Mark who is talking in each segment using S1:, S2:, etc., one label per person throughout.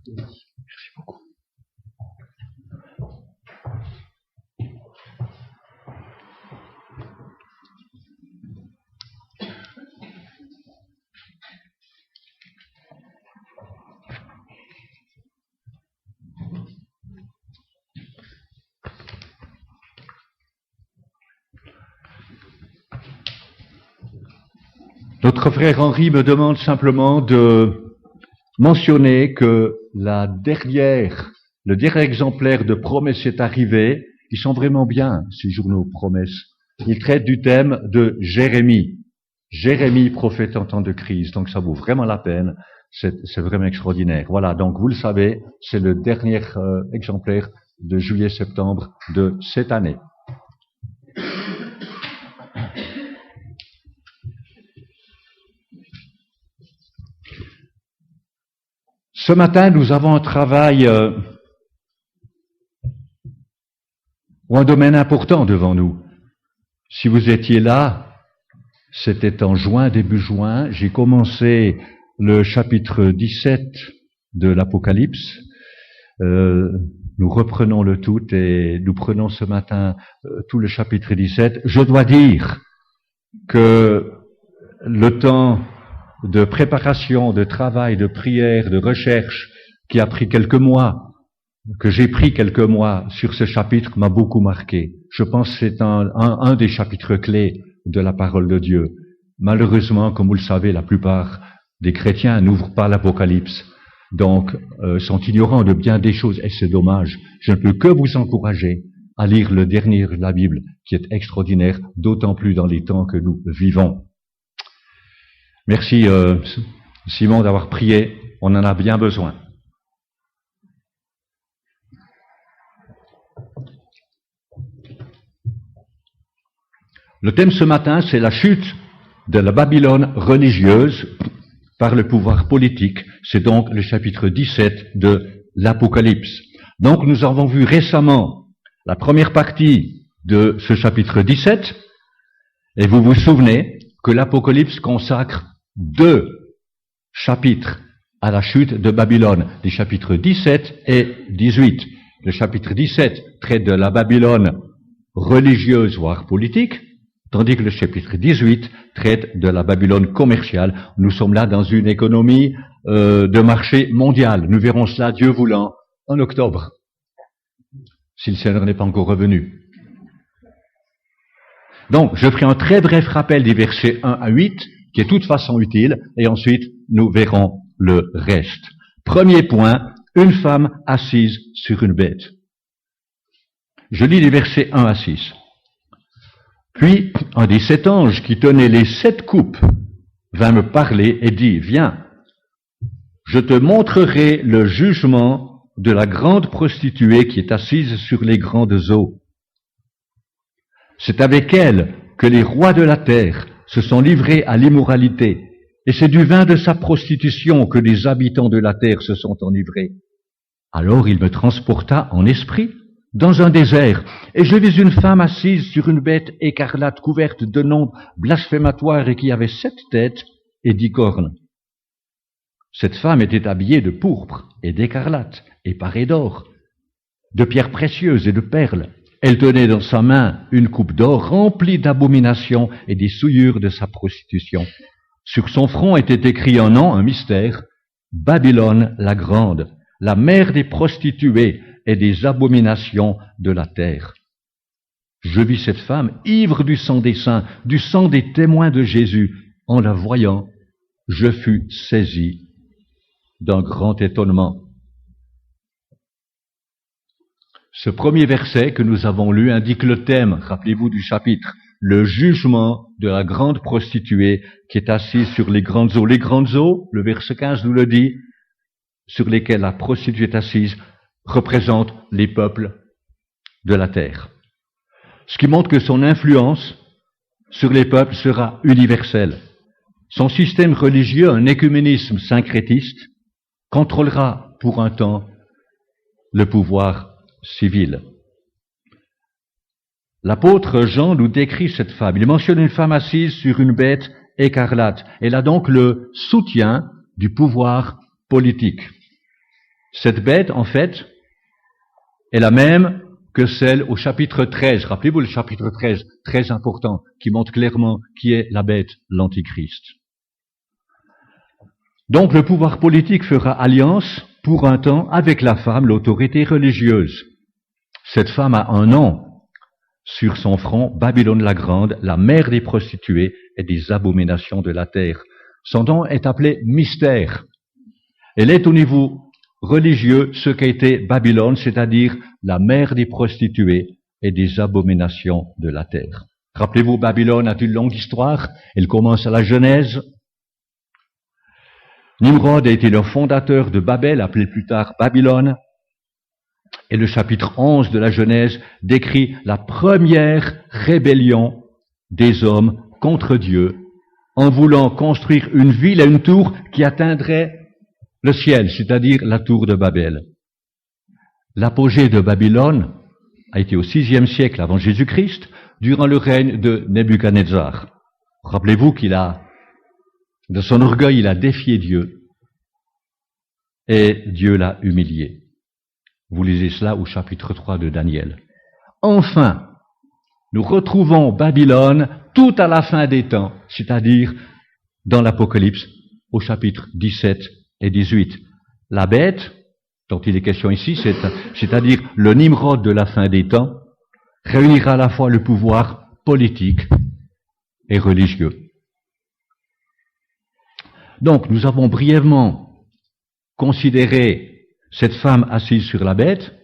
S1: Merci beaucoup. Notre frère Henri me demande simplement de mentionner que le dernier exemplaire de Promesse est arrivé. Ils sont vraiment bien, ces journaux Promesse. Ils traitent du thème de Jérémie. Jérémie, prophète en temps de crise. Donc ça vaut vraiment la peine. C'est vraiment extraordinaire. Voilà, donc vous le savez, c'est le dernier exemplaire de juillet-septembre de cette année. Ce matin, nous avons un travail ou un domaine important devant nous. Si vous étiez là, c'était en juin, début juin, j'ai commencé le chapitre 17 de l'Apocalypse. Nous reprenons le tout et nous prenons ce matin tout le chapitre 17. Je dois dire que le temps de préparation, de travail, de prière, de recherche qui a pris quelques mois, que j'ai pris quelques mois sur ce chapitre m'a beaucoup marqué. Je pense que c'est un des chapitres clés de la parole de Dieu. Malheureusement, comme vous le savez, la plupart des chrétiens n'ouvrent pas l'Apocalypse, donc sont ignorants de bien des choses, et c'est dommage. Je ne peux que vous encourager à lire le dernier de la Bible, qui est extraordinaire, d'autant plus dans les temps que nous vivons. Merci Simon d'avoir prié, on en a bien besoin. Le thème ce matin, c'est la chute de la Babylone religieuse par le pouvoir politique. C'est donc le chapitre 17 de l'Apocalypse. Donc nous avons vu récemment la première partie de ce chapitre 17, et vous vous souvenez que l'Apocalypse consacre 2 chapitres à la chute de Babylone, les chapitres 17 et 18. Le chapitre 17 traite de la Babylone religieuse, voire politique, tandis que le chapitre 18 traite de la Babylone commerciale. Nous sommes là dans une économie de marché mondial. Nous verrons cela, Dieu voulant, en octobre, si le Seigneur n'est pas encore revenu. Donc, je ferai un très bref rappel des versets 1 à 8, qui est de toute façon utile, et ensuite nous verrons le reste. Premier point, une femme assise sur une bête. Je lis les versets 1 à 6. Puis, un des 7 anges qui tenait les 7 coupes vint me parler et dit, viens, je te montrerai le jugement de la grande prostituée qui est assise sur les grandes eaux. C'est avec elle que les rois de la terre se sont livrés à l'immoralité, et c'est du vin de sa prostitution que les habitants de la terre se sont enivrés. Alors il me transporta en esprit dans un désert, et je vis une femme assise sur une bête écarlate couverte de noms blasphématoires et qui avait 7 têtes et 10 cornes. Cette femme était habillée de pourpre et d'écarlate et parée d'or, de pierres précieuses et de perles. Elle tenait dans sa main une coupe d'or remplie d'abominations et des souillures de sa prostitution. Sur son front était écrit un nom, un mystère, Babylone la grande, la mère des prostituées et des abominations de la terre. Je vis cette femme ivre du sang des saints, du sang des témoins de Jésus. En la voyant, je fus saisi d'un grand étonnement. Ce premier verset que nous avons lu indique le thème, rappelez-vous du chapitre, le jugement de la grande prostituée qui est assise sur les grandes eaux. Les grandes eaux, le verset 15 nous le dit, sur lesquelles la prostituée est assise, représentent les peuples de la terre. Ce qui montre que son influence sur les peuples sera universelle. Son système religieux, un écuménisme syncrétiste, contrôlera pour un temps le pouvoir civil. L'apôtre Jean nous décrit cette femme. Il mentionne une femme assise sur une bête écarlate. Elle a donc le soutien du pouvoir politique. Cette bête, en fait, est la même que celle au chapitre 13. Rappelez-vous le chapitre 13, très important, qui montre clairement qui est la bête, l'Antichrist. Donc le pouvoir politique fera alliance pour un temps avec la femme, l'autorité religieuse. Cette femme a un nom sur son front, Babylone la Grande, la mère des prostituées et des abominations de la terre. Son nom est appelé mystère. Elle est au niveau religieux ce qu'a été Babylone, c'est-à-dire la mère des prostituées et des abominations de la terre. Rappelez-vous, Babylone a une longue histoire. Elle commence à la Genèse. Nimrod a été le fondateur de Babel, appelé plus tard Babylone. Et le chapitre 11 de la Genèse décrit la première rébellion des hommes contre Dieu en voulant construire une ville et une tour qui atteindrait le ciel, c'est-à-dire la tour de Babel. L'apogée de Babylone a été au VIe siècle avant Jésus-Christ, durant le règne de Nebuchadnezzar. Rappelez-vous de son orgueil, il a défié Dieu et Dieu l'a humilié. Vous lisez cela au chapitre 3 de Daniel. Enfin, nous retrouvons Babylone tout à la fin des temps, c'est-à-dire dans l'Apocalypse au chapitre 17 et 18. La bête, dont il est question ici, c'est-à-dire le Nimrod de la fin des temps, réunira à la fois le pouvoir politique et religieux. Donc, nous avons brièvement considéré cette femme assise sur la bête.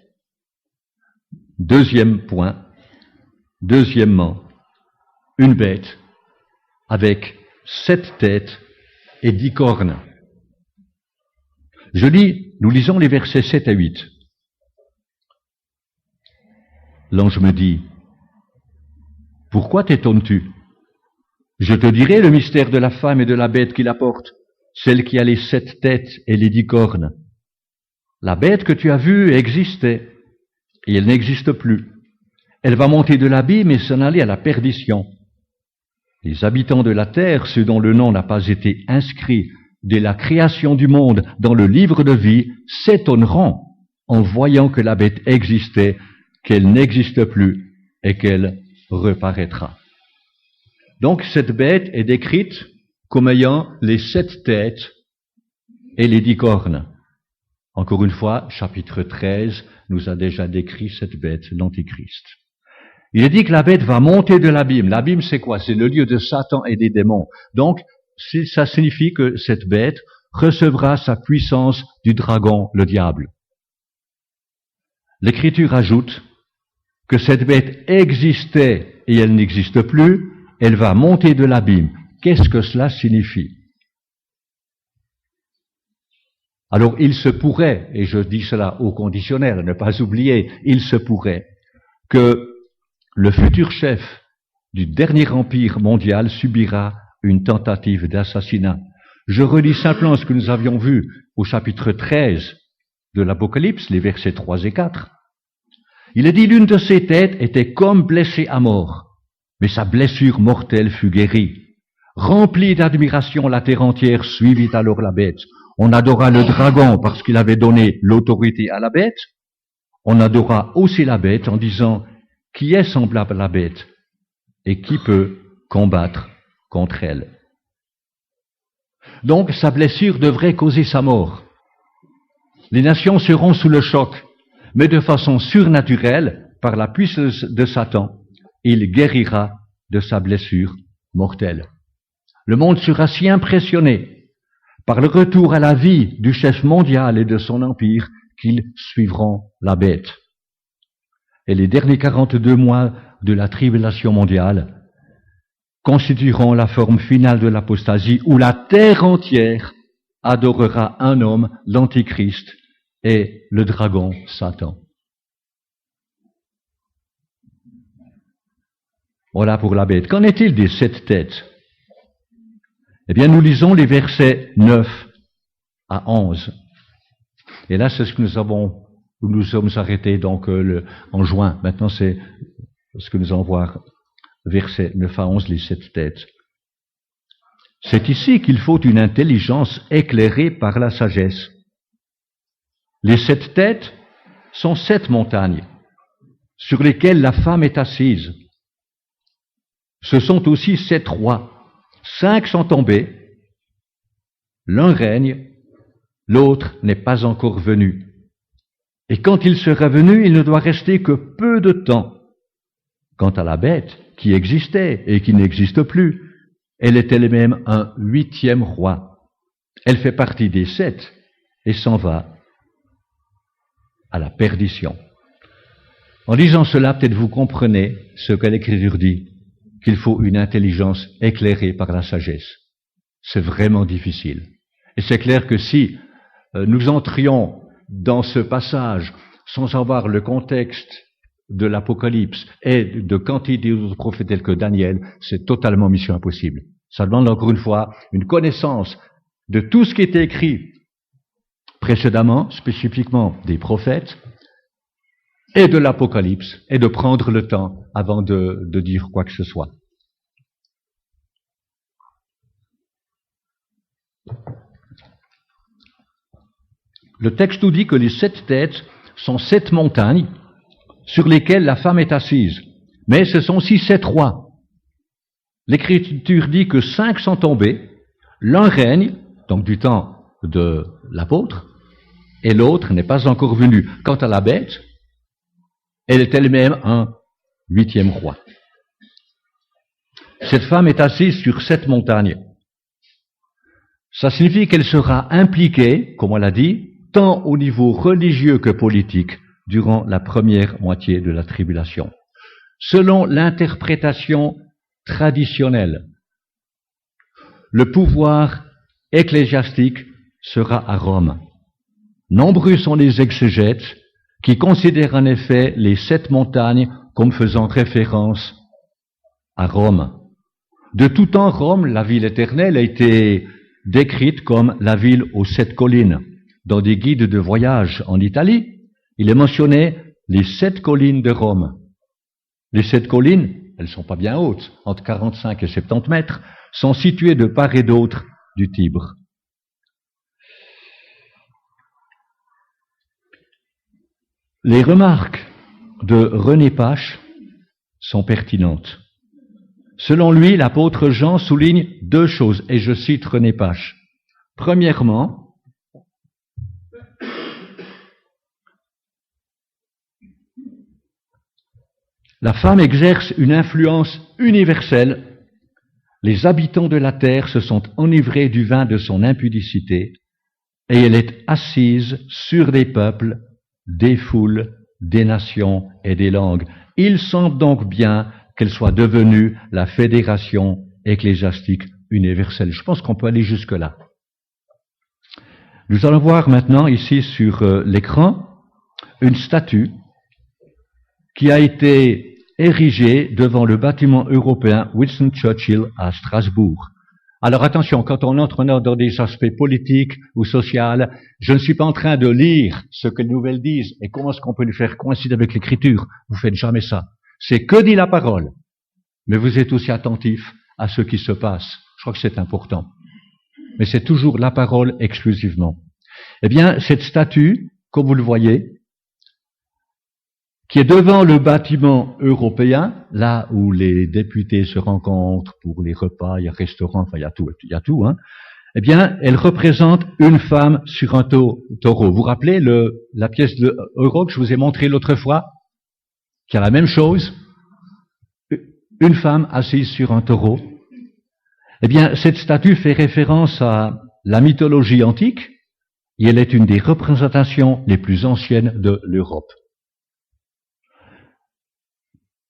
S1: Deuxième point. Deuxièmement, une bête avec 7 têtes et 10 cornes. Nous lisons les versets 7 à 8. L'ange me dit, « Pourquoi t'étonnes-tu? Je te dirai le mystère de la femme et de la bête qui la porte, celle qui a les 7 têtes et les 10 cornes. La bête que tu as vue existait, et elle n'existe plus. Elle va monter de l'abîme et s'en aller à la perdition. Les habitants de la terre, ceux dont le nom n'a pas été inscrit dès la création du monde dans le livre de vie, s'étonneront en voyant que la bête existait, qu'elle n'existe plus et qu'elle reparaîtra. » Donc cette bête est décrite comme ayant les 7 têtes et les 10 cornes. Encore une fois, chapitre 13 nous a déjà décrit cette bête, l'Antichrist. Il est dit que la bête va monter de l'abîme. L'abîme, c'est quoi? C'est le lieu de Satan et des démons. Donc, ça signifie que cette bête recevra sa puissance du dragon, le diable. L'Écriture ajoute que cette bête existait et elle n'existe plus, elle va monter de l'abîme. Qu'est-ce que cela signifie? Alors, il se pourrait, et je dis cela au conditionnel, à ne pas oublier, il se pourrait que le futur chef du dernier empire mondial subira une tentative d'assassinat. Je relis simplement ce que nous avions vu au chapitre 13 de l'Apocalypse, les versets 3 et 4. Il est dit, l'une de ses têtes était comme blessée à mort, mais sa blessure mortelle fut guérie. Remplie d'admiration, la terre entière suivit alors la bête. On adora le dragon parce qu'il avait donné l'autorité à la bête. On adora aussi la bête en disant, qui est semblable à la bête et qui peut combattre contre elle? Donc sa blessure devrait causer sa mort. Les nations seront sous le choc, mais de façon surnaturelle, par la puissance de Satan, il guérira de sa blessure mortelle. Le monde sera si impressionné par le retour à la vie du chef mondial et de son empire qu'ils suivront la bête. Et les derniers 42 mois de la tribulation mondiale constitueront la forme finale de l'apostasie où la terre entière adorera un homme, l'Antichrist, et le dragon, Satan. Voilà pour la bête. Qu'en est-il des 7 têtes? Eh bien, nous lisons les versets 9 à 11. Et là, c'est ce que nous sommes arrêtés donc en juin. Maintenant, c'est ce que nous allons voir, versets 9 à 11, les 7 têtes. C'est ici qu'il faut une intelligence éclairée par la sagesse. Les 7 têtes sont 7 montagnes sur lesquelles la femme est assise. Ce sont aussi 7 rois. 5 sont tombés, l'un règne, l'autre n'est pas encore venu. Et quand il sera venu, il ne doit rester que peu de temps. Quant à la bête, qui existait et qui n'existe plus, elle est elle-même un 8e roi. Elle fait partie des 7 et s'en va à la perdition. En disant cela, peut-être vous comprenez ce que l'Écriture dit, qu'il faut une intelligence éclairée par la sagesse. C'est vraiment difficile. Et c'est clair que si nous entrions dans ce passage sans avoir le contexte de l'Apocalypse et de quantité d'autres prophètes tels que Daniel, c'est totalement mission impossible. Ça demande encore une fois une connaissance de tout ce qui était écrit précédemment, spécifiquement des prophètes, et de l'Apocalypse, et de prendre le temps avant de dire quoi que ce soit. Le texte nous dit que les 7 têtes sont 7 montagnes sur lesquelles la femme est assise. Mais ce sont aussi 7 rois. L'Écriture dit que 5 sont tombés, l'un règne, donc du temps de l'apôtre, et l'autre n'est pas encore venu. Quant à la bête, elle est elle-même un 8e roi. Cette femme est assise sur 7 montagnes. Ça signifie qu'elle sera impliquée, comme on l'a dit, tant au niveau religieux que politique, durant la première moitié de la tribulation. Selon l'interprétation traditionnelle, le pouvoir ecclésiastique sera à Rome. Nombreux sont les exégètes qui considèrent en effet les 7 montagnes comme faisant référence à Rome. De tout temps, Rome, la ville éternelle, a été décrite comme la ville aux 7 collines. Dans des guides de voyage en Italie, il est mentionné les 7 collines de Rome. Les 7 collines, elles ne sont pas bien hautes, entre 45 et 70 mètres, sont situées de part et d'autre du Tibre. Les remarques de René Pache sont pertinentes. Selon lui, l'apôtre Jean souligne 2 choses, et je cite René Pache. Premièrement, la femme exerce une influence universelle. Les habitants de la terre se sont enivrés du vin de son impudicité, et elle est assise sur des peuples, des foules, des nations et des langues. Il semble donc bien qu'elle soit devenue la fédération ecclésiastique universelle. Je pense qu'on peut aller jusque-là. Nous allons voir maintenant ici sur l'écran une statue qui a été érigée devant le bâtiment européen Winston Churchill à Strasbourg. Alors attention, quand on entre dans des aspects politiques ou sociaux, je ne suis pas en train de lire ce que les nouvelles disent et comment est-ce qu'on peut les faire coïncider avec l'écriture. Vous faites jamais ça. C'est que dit la parole. Mais vous êtes aussi attentif à ce qui se passe. Je crois que c'est important. Mais c'est toujours la parole exclusivement. Eh bien, cette statue, comme vous le voyez, qui est devant le bâtiment européen, là où les députés se rencontrent pour les repas, il y a restaurant, enfin il y a tout, hein. Eh bien, elle représente une femme sur un taureau. Vous vous rappelez la pièce de euro que je vous ai montrée l'autre fois, qui a la même chose, une femme assise sur un taureau. Eh bien, cette statue fait référence à la mythologie antique, et elle est une des représentations les plus anciennes de l'Europe.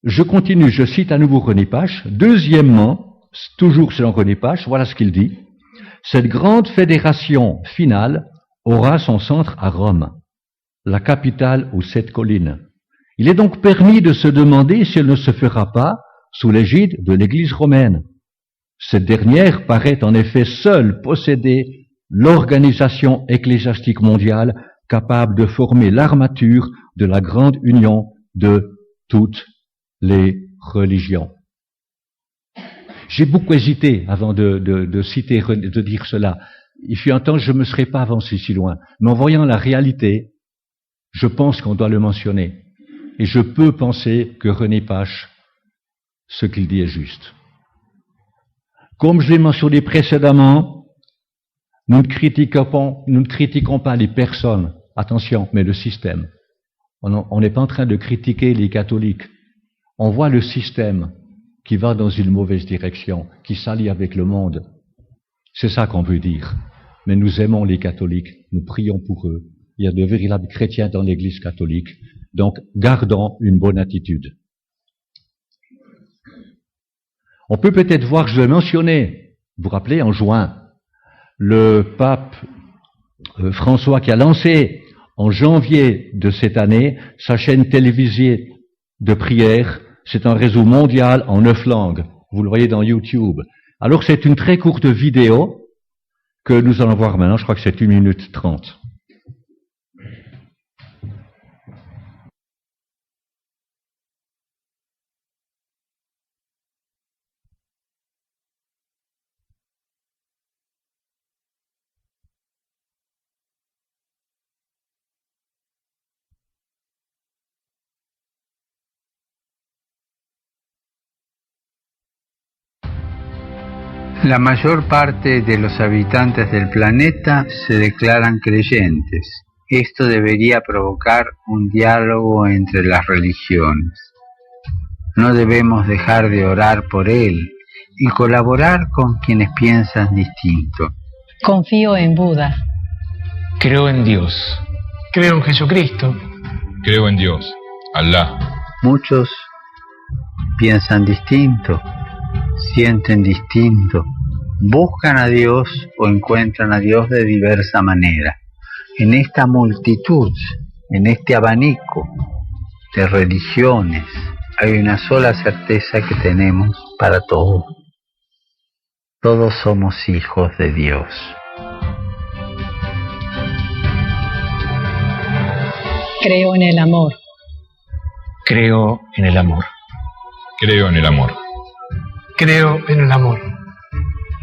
S1: Je continue, je cite à nouveau René Pache. Deuxièmement, toujours selon René Pache, voilà ce qu'il dit. Cette grande fédération finale aura son centre à Rome, la capitale aux 7 collines. Il est donc permis de se demander si elle ne se fera pas sous l'égide de l'Église romaine. Cette dernière paraît en effet seule posséder l'organisation ecclésiastique mondiale capable de former l'armature de la grande union de toutes les religions. J'ai beaucoup hésité avant de citer, de dire cela. Il fut un temps, je ne me serais pas avancé si loin. Mais en voyant la réalité, je pense qu'on doit le mentionner. Et je peux penser que René Pache, ce qu'il dit est juste. Comme je l'ai mentionné précédemment, nous ne critiquons pas les personnes, attention, mais le système. On n'est pas en train de critiquer les catholiques. On voit le système qui va dans une mauvaise direction, qui s'allie avec le monde. C'est ça qu'on veut dire. Mais nous aimons les catholiques, nous prions pour eux. Il y a de véritables chrétiens dans l'Église catholique. Donc, gardons une bonne attitude. On peut peut-être voir, je l'ai mentionné, vous vous rappelez, en juin, le pape François qui a lancé en janvier de cette année sa chaîne télévisée de prière. C'est un réseau mondial en 9 langues. Vous le voyez dans YouTube. Alors c'est une très courte vidéo que nous allons voir maintenant. Je crois que c'est 1 minute 30.
S2: La mayor parte de los habitantes del planeta se declaran creyentes. Esto debería provocar un diálogo entre las religiones. No debemos dejar de orar por él y colaborar con quienes piensan distinto.
S3: Confío en Buda.
S4: Creo en Dios.
S5: Creo en Jesucristo.
S6: Creo en Dios, Alá.
S2: Muchos piensan distinto, sienten distinto, buscan a Dios o encuentran a Dios de diversa manera. En esta multitud, en este abanico de religiones, hay una sola certeza que tenemos para todos. Todos somos hijos de Dios.
S3: Creo en el amor.
S4: Creo en el amor.
S6: Creo en el amor.
S5: Creo en el amor.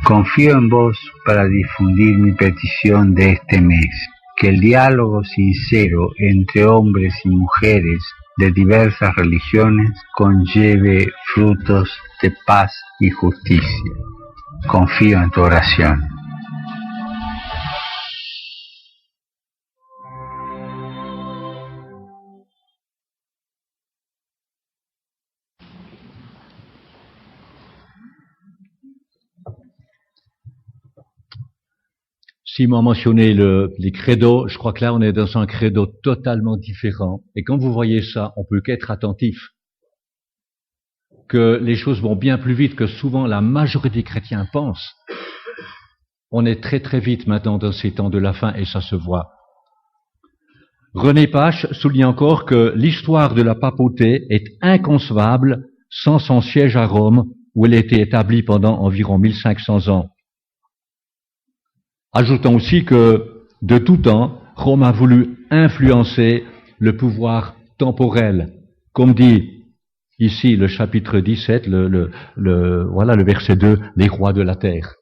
S2: Confío en vos para difundir mi petición de este mes, que el diálogo sincero entre hombres y mujeres de diversas religiones conlleve frutos de paz y justicia. Confío en tu oración.
S1: Simon a mentionné les credos. Je crois que là, on est dans un credo totalement différent. Et quand vous voyez ça, on peut qu'être attentif. Que les choses vont bien plus vite que souvent la majorité des chrétiens pensent. On est très très vite maintenant dans ces temps de la fin et ça se voit. René Pache souligne encore que l'histoire de la papauté est inconcevable sans son siège à Rome où elle a été établie pendant environ 1500 ans. Ajoutons aussi que, de tout temps, Rome a voulu influencer le pouvoir temporel. Comme dit ici le chapitre 17, voilà le verset 2, les rois de la terre.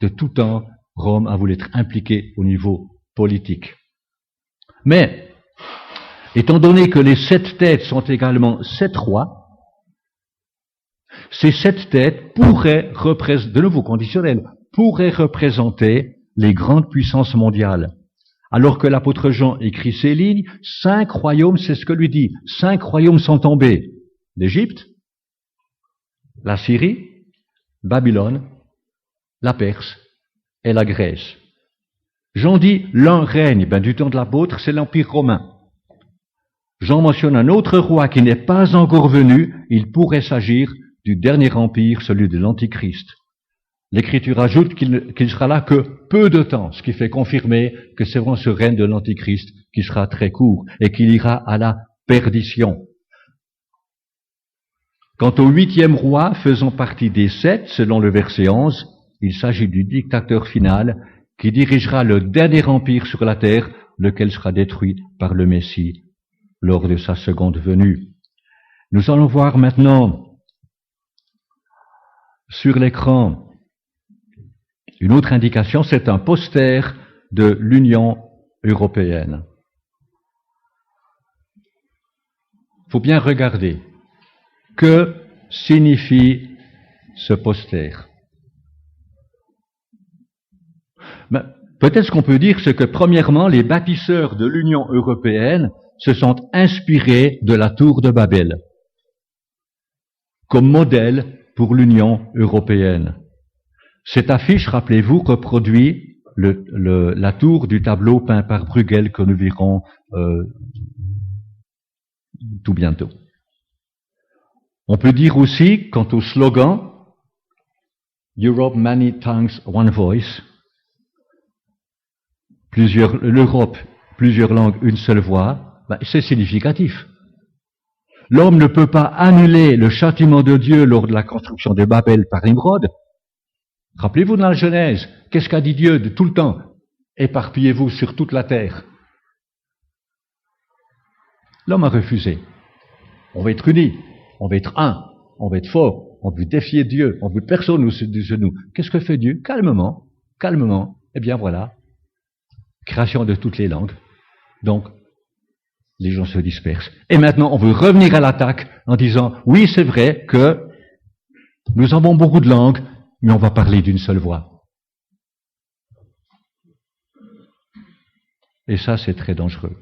S1: De tout temps, Rome a voulu être impliqué au niveau politique. Mais, étant donné que les 7 têtes sont également 7 rois, ces 7 têtes pourraient représenter, de nouveau conditionnel, pourraient représenter les grandes puissances mondiales. Alors que l'apôtre Jean écrit ces lignes, 5 royaumes, c'est ce que lui dit, 5 royaumes sont tombés. L'Égypte, la Syrie, Babylone, la Perse et la Grèce. Jean dit, l'un règne, du temps de l'apôtre, c'est l'Empire romain. Jean mentionne un autre roi qui n'est pas encore venu, il pourrait s'agir du dernier empire, celui de l'Antichrist. L'Écriture ajoute qu'il sera là que peu de temps, ce qui fait confirmer que c'est vraiment ce règne de l'Antichrist qui sera très court et qu'il ira à la perdition. Quant au 8e roi, faisant partie des 7, selon le verset 11, il s'agit du dictateur final qui dirigera le dernier empire sur la terre, lequel sera détruit par le Messie lors de sa seconde venue. Nous allons voir maintenant sur l'écran une autre indication, c'est un poster de l'Union européenne. faut bien regarder. Que signifie ce poster? Peut-être ce qu'on peut dire, c'est que premièrement, les bâtisseurs de l'Union européenne se sont inspirés de la tour de Babel comme modèle pour l'Union européenne. Cette affiche, rappelez-vous, reproduit la tour du tableau peint par Bruegel que nous verrons tout bientôt. On peut dire aussi, quant au slogan « Europe, many tongues, one voice », l'Europe, plusieurs langues, une seule voix, c'est significatif. L'homme ne peut pas annuler le châtiment de Dieu lors de la construction de Babel par Nimrod. Rappelez-vous dans la Genèse, qu'est-ce qu'a dit Dieu de tout le temps? Éparpillez-vous sur toute la terre. L'homme a refusé. On va être unis, on va être un, on va être fort, on veut défier Dieu, on veut personne du genou. Qu'est-ce que fait Dieu? Calmement, calmement. Eh bien voilà, création de toutes les langues. Donc, les gens se dispersent. Et maintenant, on veut revenir à l'attaque en disant, oui, c'est vrai que nous avons beaucoup de langues, mais on va parler d'une seule voix. Et ça, c'est très dangereux.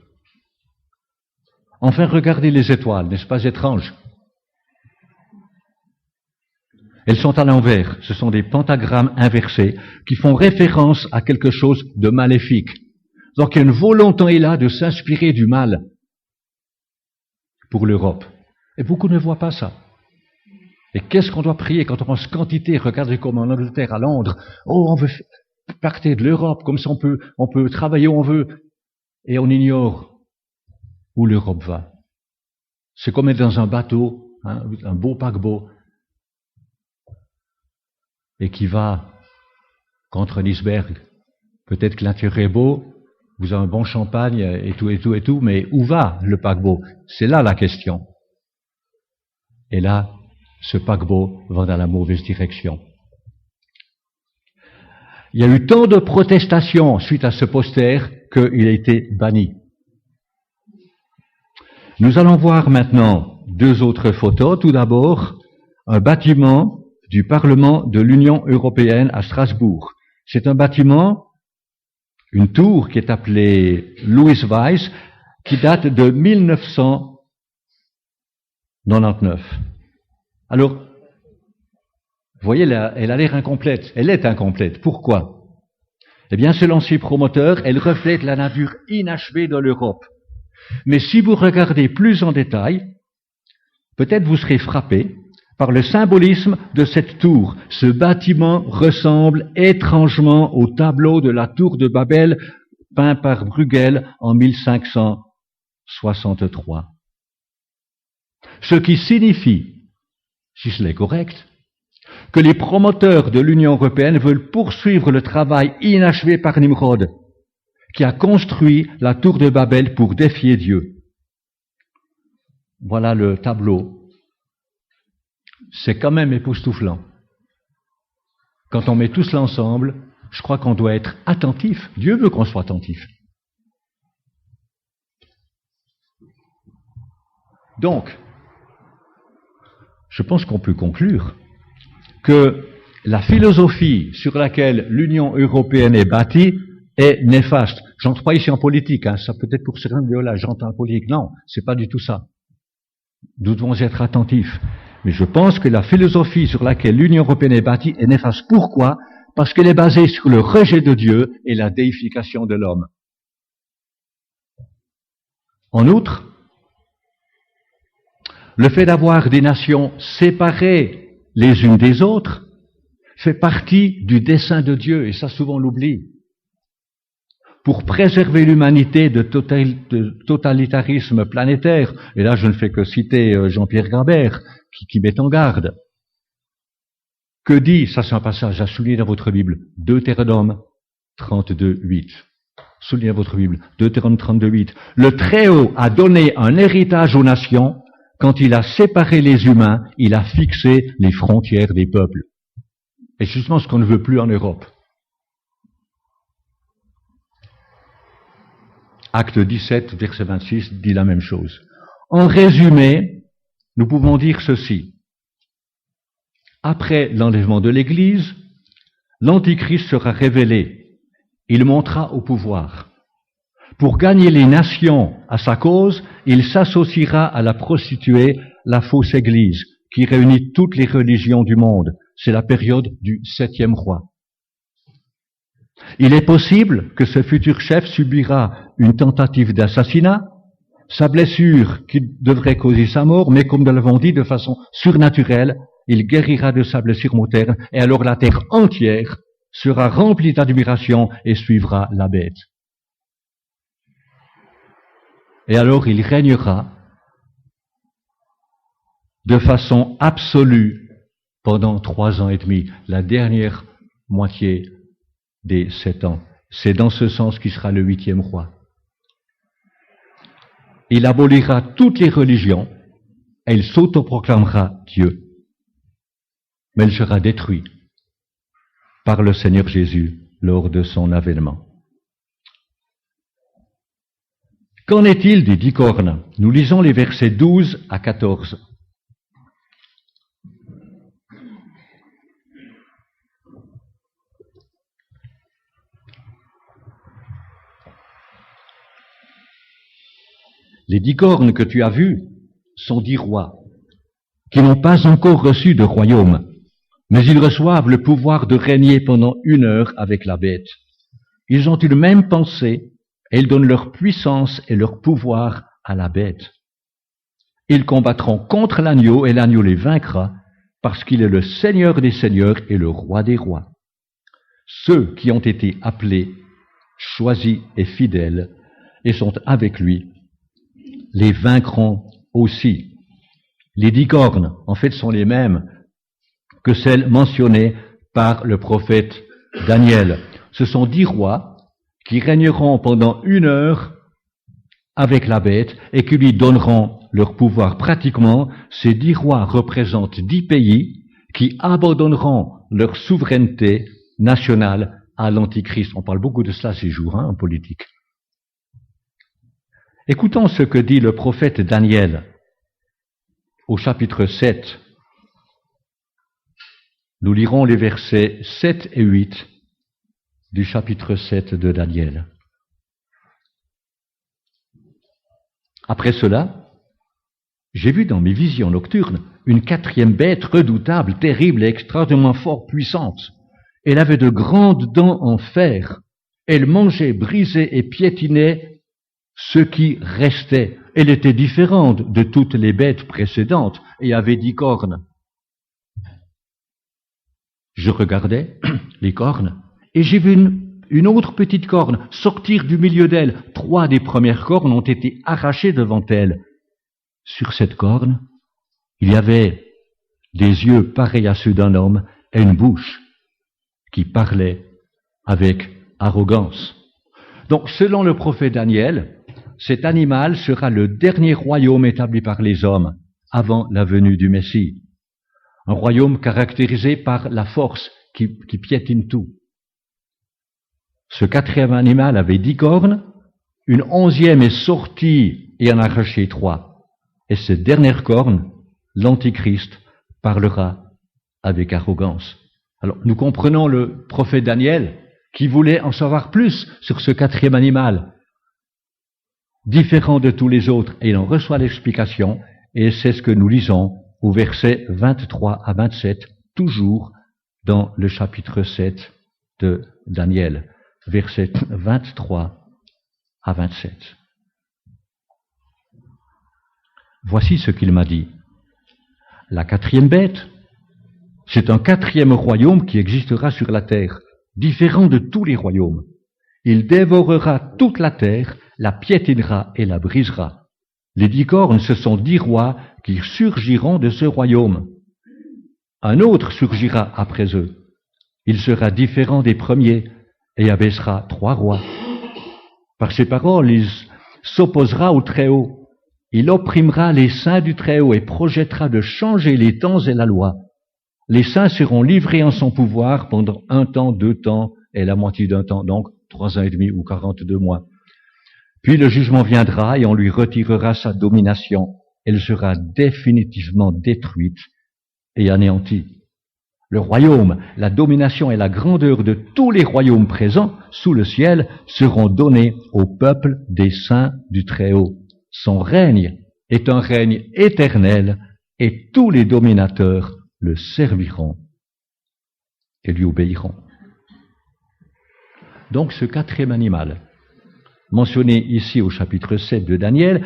S1: Enfin, regardez les étoiles, n'est-ce pas étrange? Elles sont à l'envers, ce sont des pentagrammes inversés qui font référence à quelque chose de maléfique. Donc il y a une volonté là de s'inspirer du mal pour l'Europe. Et beaucoup ne voient pas ça. Et qu'est-ce qu'on doit prier quand on pense quantité? Regardez comme en Angleterre, à Londres. Oh, on veut partir de l'Europe, comme ça on peut travailler où on veut. Et on ignore où l'Europe va. C'est comme être dans un bateau, un beau paquebot, et qui va contre un iceberg. Peut-être que l'intérieur est beau, vous avez un bon champagne et tout, mais où va le paquebot? C'est là la question. Et là, ce paquebot va dans la mauvaise direction. Il y a eu tant de protestations suite à ce poster qu'il a été banni. Nous allons voir maintenant deux autres photos. Tout d'abord, un bâtiment du Parlement de l'Union européenne à Strasbourg. C'est un bâtiment, une tour qui est appelée Louis Weiss, qui date de 1999. Alors, vous voyez, elle a l'air incomplète. Elle est incomplète. Pourquoi? Eh bien, selon ses promoteurs, elle reflète la nature inachevée de l'Europe. Mais si vous regardez plus en détail, peut-être vous serez frappé par le symbolisme de cette tour. Ce bâtiment ressemble étrangement au tableau de la tour de Babel peint par Bruegel en 1563. Ce qui signifie, si cela est correct, que les promoteurs de l'Union européenne veulent poursuivre le travail inachevé par Nimrod, qui a construit la tour de Babel pour défier Dieu. Voilà le tableau. C'est quand même époustouflant. Quand on met tout cela ensemble, je crois qu'on doit être attentif. Dieu veut qu'on soit attentif. Donc, je pense qu'on peut conclure que la philosophie sur laquelle l'Union européenne est bâtie est néfaste. J'entre pas ici en politique, ça peut être pour certains de là, j'entre en politique. Non, c'est pas du tout ça. Nous devons être attentifs. Mais je pense que la philosophie sur laquelle l'Union européenne est bâtie est néfaste. Pourquoi? Parce qu'elle est basée sur le rejet de Dieu et la déification de l'homme. En outre, le fait d'avoir des nations séparées les unes des autres fait partie du dessein de Dieu, et ça souvent on l'oublie. Pour préserver l'humanité de totalitarisme planétaire, et là je ne fais que citer Jean-Pierre Gabert, qui met en garde. Que dit, ça c'est un passage à souligner dans votre Bible, Deutéronome 32:8. Soulignez dans votre Bible, Deutéronome 32:8. Le Très-Haut a donné un héritage aux nations. Quand il a séparé les humains, il a fixé les frontières des peuples. Et c'est justement ce qu'on ne veut plus en Europe. Acte 17, verset 26, dit la même chose. En résumé, nous pouvons dire ceci. Après l'enlèvement de l'Église, l'Antichrist sera révélé. Il montera au pouvoir. Pour gagner les nations à sa cause, il s'associera à la prostituée, la fausse Église, qui réunit toutes les religions du monde. C'est la période du 7e roi. Il est possible que ce futur chef subira une tentative d'assassinat, sa blessure qui devrait causer sa mort, mais comme nous l'avons dit, de façon surnaturelle, il guérira de sa blessure mortelle, et alors la terre entière sera remplie d'admiration et suivra la bête. Et alors il régnera de façon absolue pendant 3 ans et demi, la dernière moitié des 7 ans. C'est dans ce sens qu'il sera le 8e roi. Il abolira toutes les religions et il s'autoproclamera Dieu. Mais il sera détruit par le Seigneur Jésus lors de son avènement. Qu'en est-il des 10 cornes? Nous lisons les versets 12 à 14. Les 10 cornes que tu as vues sont 10 rois qui n'ont pas encore reçu de royaume, mais ils reçoivent le pouvoir de régner pendant 1 heure avec la bête. Ils ont une même pensée et ils donnent leur puissance et leur pouvoir à la bête. Ils combattront contre l'agneau et l'agneau les vaincra parce qu'il est le Seigneur des seigneurs et le Roi des rois. Ceux qui ont été appelés, choisis et fidèles et sont avec lui, les vaincront aussi. Les 10 cornes, en fait, sont les mêmes que celles mentionnées par le prophète Daniel. Ce sont 10 rois qui régneront pendant 1 heure avec la bête et qui lui donneront leur pouvoir. Pratiquement, ces 10 rois représentent 10 pays qui abandonneront leur souveraineté nationale à l'Antichrist. On parle beaucoup de cela ces jours, en politique. Écoutons ce que dit le prophète Daniel au chapitre 7. Nous lirons les versets 7 et 8 du chapitre 7 de Daniel. Après cela, j'ai vu dans mes visions nocturnes une 4e bête redoutable, terrible et extraordinairement fort puissante. Elle avait de grandes dents en fer. Elle mangeait, brisait et piétinait ce qui restait. Elle était différente de toutes les bêtes précédentes et avait 10 cornes. Je regardais les cornes et j'ai vu une autre petite corne sortir du milieu d'elle. 3 des premières cornes ont été arrachées devant elle. Sur cette corne, il y avait des yeux pareils à ceux d'un homme et une bouche qui parlait avec arrogance. Donc, selon le prophète Daniel, cet animal sera le dernier royaume établi par les hommes avant la venue du Messie. Un royaume caractérisé par la force qui piétine tout. Ce 4e animal avait 10 cornes, une 11e est sortie et en a arraché 3. Et cette dernière corne, l'Antichrist, parlera avec arrogance. Alors, nous comprenons le prophète Daniel qui voulait en savoir plus sur ce 4e animal, différent de tous les autres, et il en reçoit l'explication, et c'est ce que nous lisons au verset 23 à 27, toujours dans le chapitre 7 de Daniel, versets 23 à 27. Voici ce qu'il m'a dit. La 4e bête, c'est un 4e royaume qui existera sur la terre, différent de tous les royaumes. Il dévorera toute la terre, la piétinera et la brisera. Les 10 cornes, ce sont 10 rois qui surgiront de ce royaume. Un autre surgira après eux. Il sera différent des premiers et abaissera 3 rois. Par ses paroles, il s'opposera au Très-Haut. Il opprimera les saints du Très-Haut et projettera de changer les temps et la loi. Les saints seront livrés en son pouvoir pendant 1 temps, 2 temps et la moitié d'un temps, donc 3 ans et demi ou 42 mois. Puis le jugement viendra et on lui retirera sa domination. Elle sera définitivement détruite et anéantie. Le royaume, la domination et la grandeur de tous les royaumes présents sous le ciel seront donnés au peuple des saints du Très-Haut. Son règne est un règne éternel et tous les dominateurs le serviront et lui obéiront. Donc ce quatrième animal, mentionné ici au chapitre 7 de Daniel,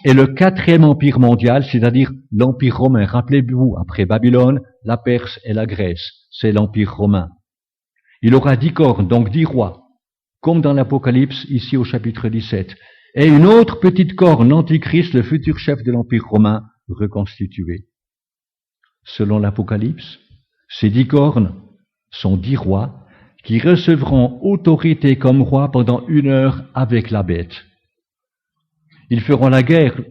S1: est le quatrième empire mondial, c'est-à-dire l'empire romain. Rappelez-vous, après Babylone, la Perse et la Grèce, c'est l'empire romain. Il aura 10 cornes, donc 10 rois, comme dans l'Apocalypse, ici au chapitre 17. Et une autre petite corne, l'Antichrist, le futur chef de l'empire romain, reconstitué. Selon l'Apocalypse, ces 10 cornes sont 10 rois qui recevront autorité comme rois pendant 1 heure avec la bête. Ils feront la guerre,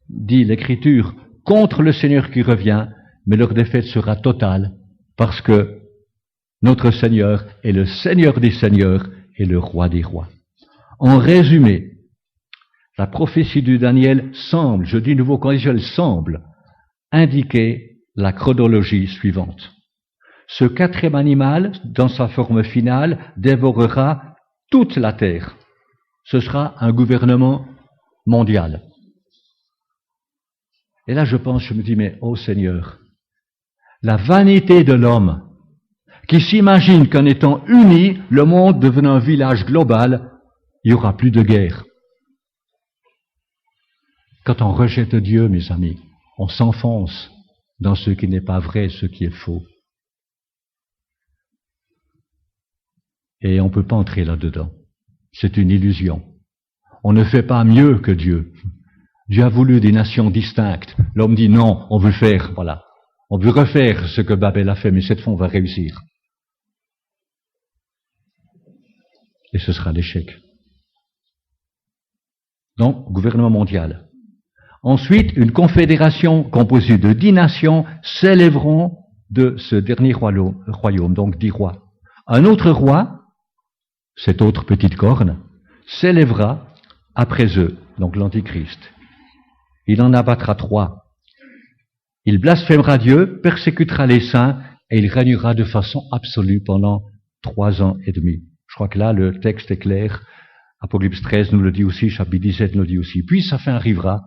S1: dit l'Écriture, contre le Seigneur qui revient, mais leur défaite sera totale, parce que notre Seigneur est le Seigneur des Seigneurs et le Roi des Rois. En résumé, la prophétie de Daniel semble, je dis de nouveau conditionnel, semble indiquer la chronologie suivante. Ce quatrième animal, dans sa forme finale, dévorera toute la terre. Ce sera un gouvernement mondial. Et là, je me dis, mais ô Seigneur, la vanité de l'homme qui s'imagine qu'en étant uni, le monde devenant un village global, il n'y aura plus de guerre. Quand on rejette Dieu, mes amis, on s'enfonce dans ce qui n'est pas vrai, ce qui est faux. Et on ne peut pas entrer là-dedans. C'est une illusion. On ne fait pas mieux que Dieu. Dieu a voulu des nations distinctes. L'homme dit non, on veut faire, voilà. On veut refaire ce que Babel a fait, mais cette fois on va réussir. Et ce sera l'échec. Donc, gouvernement mondial. Ensuite, une confédération composée de 10 nations s'élèveront de ce dernier royaume, donc 10 rois. Un autre roi, cette autre petite corne, s'élèvera après eux, donc l'Antichrist. Il en abattra 3. Il blasphémera Dieu, persécutera les saints, et il régnera de façon absolue pendant 3 ans et demi. Je crois que là, le texte est clair. Apocalypse 13 nous le dit aussi, chapitre 17 nous le dit aussi. Puis sa fin arrivera,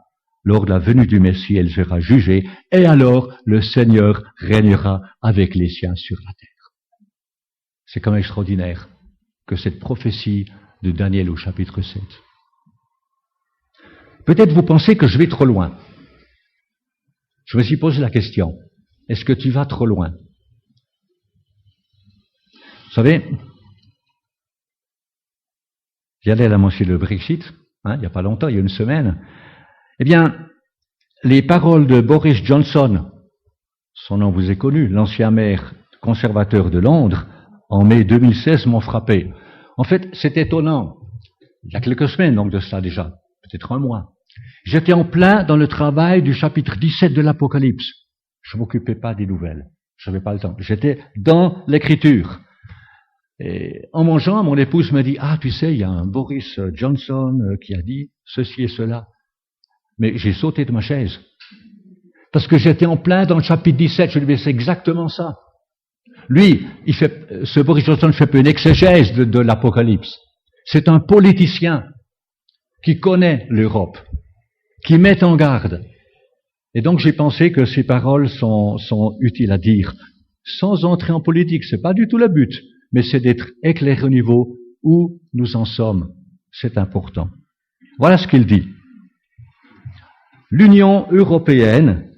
S1: lors de la venue du Messie, elle sera jugée, et alors le Seigneur régnera avec les siens sur la terre. C'est quand même extraordinaire que cette prophétie de Daniel au chapitre 7. Peut-être vous pensez que je vais trop loin. Je me suis posé la question, est-ce que tu vas trop loin? Vous savez, j'allais à mentionner le Brexit, il n'y a pas longtemps, il y a une semaine. Eh bien, les paroles de Boris Johnson, son nom vous est connu, l'ancien maire conservateur de Londres, en mai 2016 m'ont frappé. En fait, c'est étonnant. Il y a quelques semaines, donc de cela déjà, peut-être un mois. J'étais en plein dans le travail du chapitre 17 de l'Apocalypse. Je ne m'occupais pas des nouvelles. Je n'avais pas le temps. J'étais dans l'écriture. Et en mangeant, mon épouse me dit, « Ah, tu sais, il y a un Boris Johnson qui a dit ceci et cela. » Mais j'ai sauté de ma chaise. Parce que j'étais en plein dans le chapitre 17. Je lui ai dit, c'est exactement ça. Lui, ce Boris Johnson fait peu une exégèse de l'Apocalypse. C'est un politicien qui connaît l'Europe, qui met en garde. Et donc j'ai pensé que ces paroles sont utiles à dire, sans entrer en politique. C'est pas du tout le but, mais c'est d'être éclairé au niveau où nous en sommes. C'est important. Voilà ce qu'il dit. L'Union européenne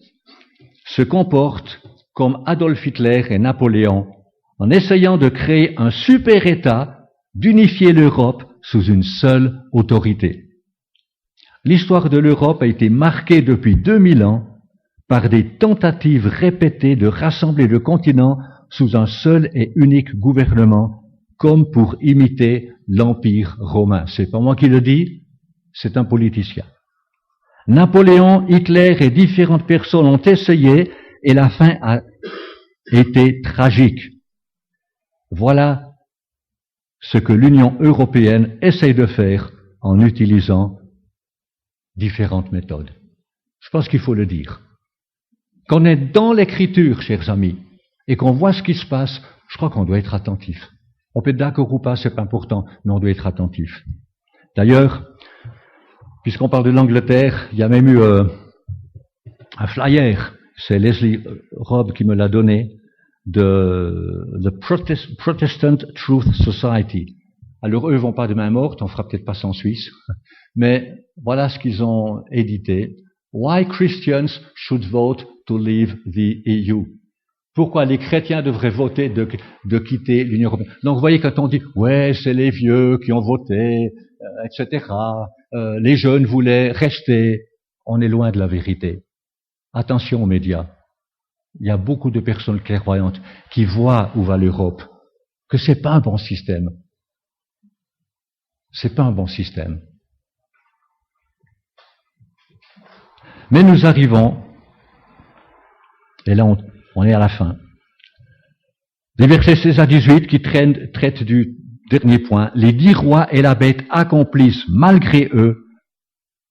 S1: se comporte comme Adolf Hitler et Napoléon en essayant de créer un super-État, d'unifier l'Europe sous une seule autorité. L'histoire de l'Europe a été marquée depuis 2000 ans par des tentatives répétées de rassembler le continent sous un seul et unique gouvernement, comme pour imiter l'Empire romain. C'est pas moi qui le dis, c'est un politicien. Napoléon, Hitler et différentes personnes ont essayé et la fin a été tragique. Voilà ce que l'Union européenne essaye de faire en utilisant différentes méthodes. Je pense qu'il faut le dire. Quand on est dans l'écriture, chers amis, et qu'on voit ce qui se passe, je crois qu'on doit être attentif. On peut être d'accord ou pas, c'est pas important, mais on doit être attentif. D'ailleurs, puisqu'on parle de l'Angleterre, il y a même eu un flyer, c'est Leslie Robb qui me l'a donné, de The Protestant Truth Society. Alors eux vont pas de main morte, on fera peut-être pas ça en Suisse, mais voilà ce qu'ils ont édité. Why Christians should vote to leave the EU. Pourquoi les chrétiens devraient voter de quitter l'Union européenne. Donc vous voyez, quand on dit ouais, c'est les vieux qui ont voté, etc. Les jeunes voulaient rester, on est loin de la vérité. Attention aux médias. Il y a beaucoup de personnes clairvoyantes qui voient où va l'Europe, que c'est pas un bon système. C'est pas un bon système. Mais nous arrivons, et là on est à la fin, les versets 16 à 18 qui traitent du dernier point. Les 10 rois et la bête accomplissent malgré eux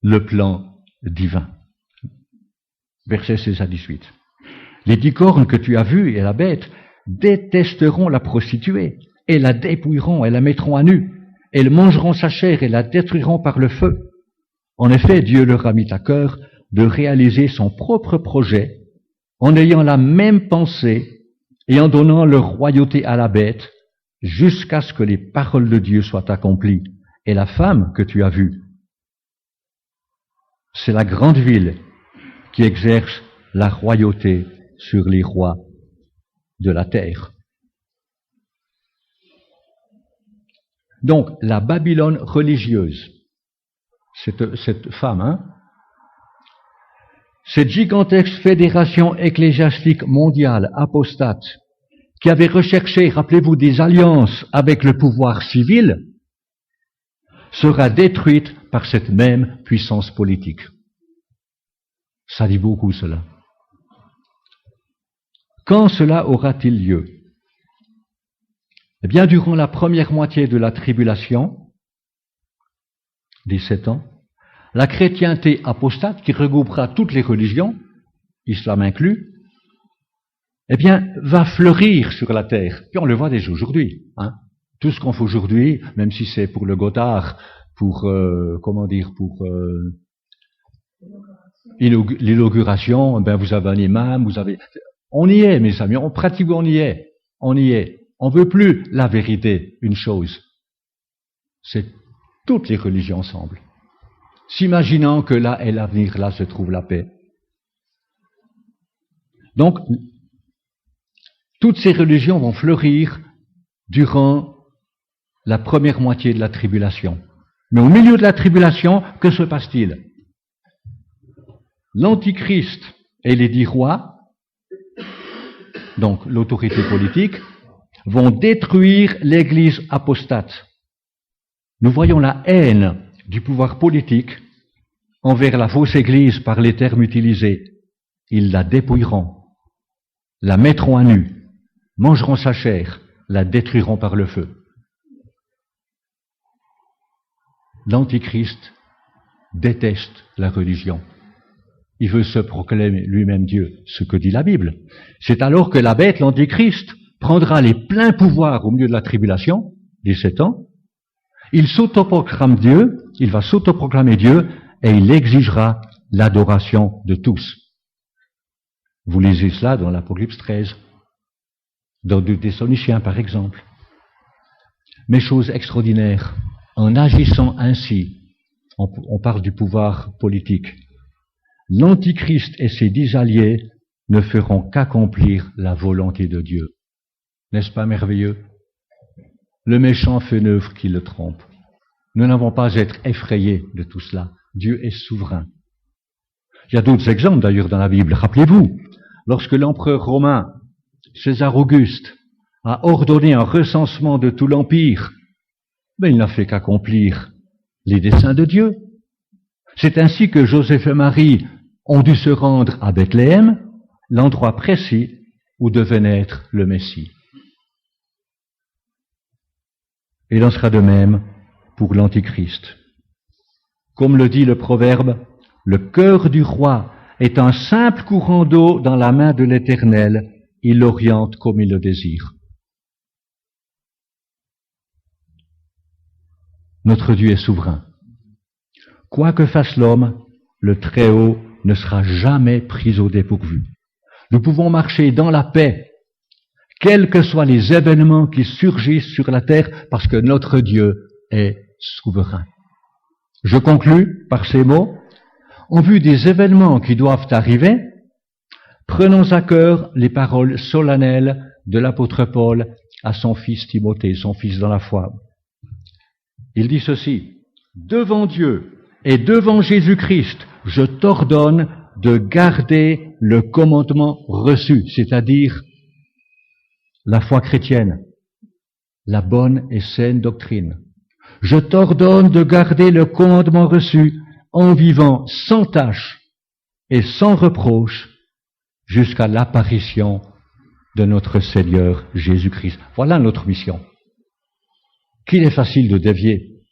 S1: le plan divin. Versets 16 à 18. Les 10 cornes que tu as vues et la bête détesteront la prostituée et la dépouilleront et la mettront à nu. Elles mangeront sa chair et la détruiront par le feu. En effet, Dieu leur a mis à cœur de réaliser son propre projet en ayant la même pensée et en donnant leur royauté à la bête jusqu'à ce que les paroles de Dieu soient accomplies. Et la femme que tu as vue, c'est la grande ville qui exerce la royauté sur les rois de la terre. Donc, la Babylone religieuse, cette femme, cette gigantesque fédération ecclésiastique mondiale apostate, qui avait recherché, rappelez-vous, des alliances avec le pouvoir civil, sera détruite par cette même puissance politique. Ça dit beaucoup, cela. Quand cela aura-t-il lieu? Eh bien, durant la première moitié de la tribulation, des 7 ans, la chrétienté apostate, qui regroupera toutes les religions, islam inclus, eh bien, va fleurir sur la terre. Puis on le voit déjà aujourd'hui. Tout ce qu'on fait aujourd'hui, même si c'est pour le Gothard, pour l'inauguration, ben vous avez un imam, on y est, mes amis, on pratique, on y est. On veut plus la vérité, une chose. C'est toutes les religions ensemble. S'imaginant que là est l'avenir, là se trouve la paix. Donc, toutes ces religions vont fleurir durant la première moitié de la tribulation. Mais au milieu de la tribulation, que se passe-t-il? L'Antichrist et les 10 rois, donc l'autorité politique, vont détruire l'Église apostate. Nous voyons la haine du pouvoir politique envers la fausse Église par les termes utilisés. Ils la dépouilleront, la mettront à nu, mangeront sa chair, la détruiront par le feu. L'Antichrist déteste la religion. Il veut se proclamer lui-même Dieu, ce que dit la Bible. C'est alors que la bête, l'Antichrist, prendra les pleins pouvoirs au milieu de la tribulation, 17 ans. Il s'autoproclame Dieu, il va s'autoproclamer Dieu, et il exigera l'adoration de tous. Vous lisez cela dans l'Apocalypse 13, dans 2 Thessaloniciens par exemple. Mais chose extraordinaire, en agissant ainsi, on parle du pouvoir politique, l'Antichrist et ses 10 alliés ne feront qu'accomplir la volonté de Dieu. N'est-ce pas merveilleux? Le méchant fait une œuvre qui le trompe. Nous n'avons pas à être effrayés de tout cela. Dieu est souverain. Il y a d'autres exemples d'ailleurs dans la Bible. Rappelez-vous, lorsque l'empereur romain, César Auguste, a ordonné un recensement de tout l'Empire, mais il n'a fait qu'accomplir les desseins de Dieu. C'est ainsi que Joseph et Marie ont dû se rendre à Bethléem, l'endroit précis où devait naître le Messie. Et il en sera de même pour l'Antichrist. Comme le dit le proverbe, le cœur du roi est un simple courant d'eau dans la main de l'Éternel, il l'oriente comme il le désire. Notre Dieu est souverain. Quoi que fasse l'homme, le Très-Haut ne sera jamais pris au dépourvu. Nous pouvons marcher dans la paix, quels que soient les événements qui surgissent sur la terre, parce que notre Dieu est souverain. Je conclus par ces mots. En vue des événements qui doivent arriver, prenons à cœur les paroles solennelles de l'apôtre Paul à son fils Timothée, son fils dans la foi. Il dit ceci: devant Dieu et devant Jésus-Christ, je t'ordonne de garder le commandement reçu, c'est-à-dire la foi chrétienne, la bonne et saine doctrine. Je t'ordonne de garder le commandement reçu en vivant sans tache et sans reproche jusqu'à l'apparition de notre Seigneur Jésus-Christ. Voilà notre mission. Qu'il est facile de dévier.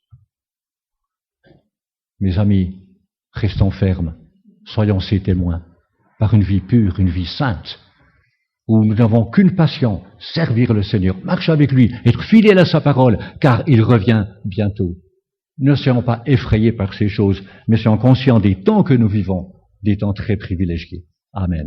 S1: Mes amis, restons fermes, soyons ses témoins, par une vie pure, une vie sainte, où nous n'avons qu'une passion, servir le Seigneur, marcher avec lui, être fidèle à sa parole, car il revient bientôt. Ne soyons pas effrayés par ces choses, mais soyons conscients des temps que nous vivons, des temps très privilégiés. Amen.